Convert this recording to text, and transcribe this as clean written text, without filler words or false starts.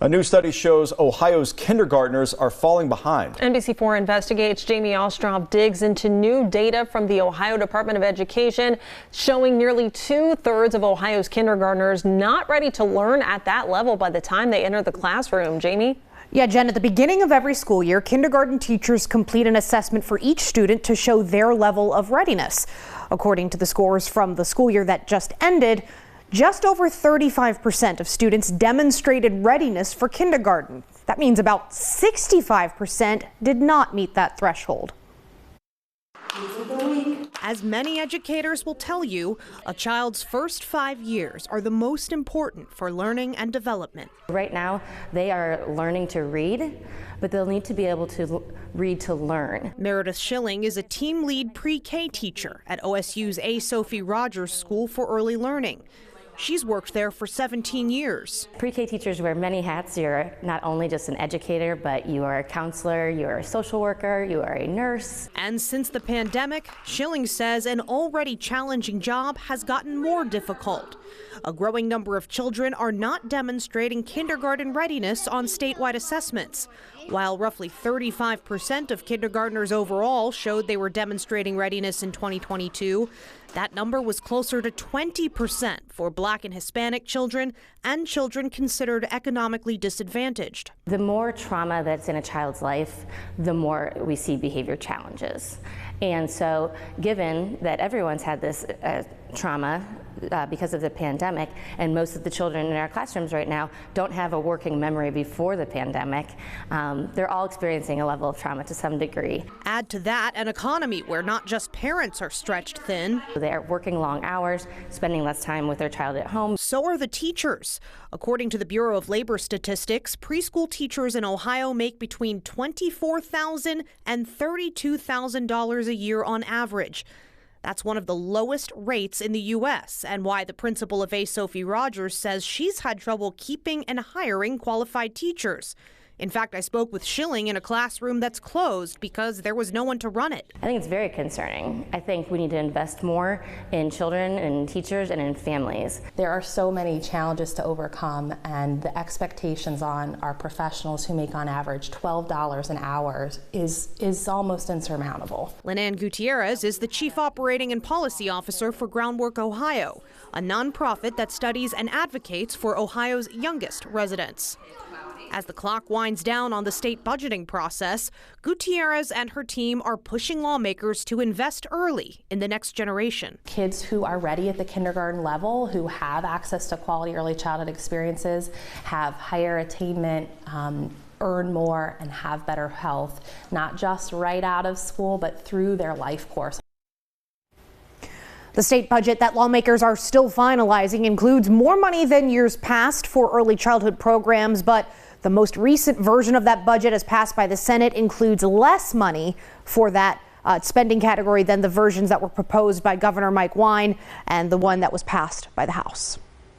A new study shows Ohio's kindergartners are falling behind. NBC4 Investigates Jamie Ostroff digs into new data from the Ohio Department of Education showing nearly 2/3 of Ohio's kindergartners not ready to learn at that level by the time they enter the classroom. Jamie? Yeah, Jen, at the beginning of every school year, kindergarten teachers complete an assessment for each student to show their level of readiness. According to the scores from the school year that just ended, just over 35% of students demonstrated readiness for kindergarten. That means about 65% did not meet that threshold. As many educators will tell you, a child's first 5 years are the most important for learning and development. Right now, they are learning to read, but they'll need to be able to read to learn. Meredith Schilling is a team lead pre-K teacher at OSU's A. Sophie Rogers School for Early Learning. She's worked there for 17 years. Pre-K teachers wear many hats. You're not only just an educator, but you are a counselor, you are a social worker, you are a nurse. And since the pandemic, Schilling says an already challenging job has gotten more difficult. A growing number of children are not demonstrating kindergarten readiness on statewide assessments. While roughly 35% of kindergartners overall showed they were demonstrating readiness in 2022, that number was closer to 20% for Black and Hispanic children and children considered economically disadvantaged. The more trauma that's in a child's life, the more we see behavior challenges. And so given that everyone's had this trauma because of the pandemic, and most of the children in our classrooms right now don't have a working memory before the pandemic, they're all experiencing a level of trauma to some degree. Add to that an economy where not just parents are stretched thin. They're working long hours, spending less time with their child at home. So are the teachers. According to the Bureau of Labor Statistics, preschool teachers in Ohio make between $24,000 and $32,000 a year on average. That's one of the lowest rates in the U.S. and why the principal of A. Sophie Rogers says she's had trouble keeping and hiring qualified teachers. In fact, I spoke with Schilling in a classroom that's closed because there was no one to run it. I think it's very concerning. I think we need to invest more in children and teachers and in families. There are so many challenges to overcome, and the expectations on our professionals who make on average $12 an hour is almost insurmountable. Linan Gutierrez is the Chief Operating and Policy Officer for Groundwork Ohio, a nonprofit that studies and advocates for Ohio's youngest residents. As the clock winds down on the state budgeting process, Gutierrez and her team are pushing lawmakers to invest early in the next generation. Kids who are ready at the kindergarten level, who have access to quality early childhood experiences, have higher attainment, earn more, and have better health, not just right out of school, but through their life course. The state budget that lawmakers are still finalizing includes more money than years past for early childhood programs, but the most recent version of that budget as passed by the Senate includes less money for that spending category than the versions that were proposed by Governor Mike Wine and the one that was passed by the House.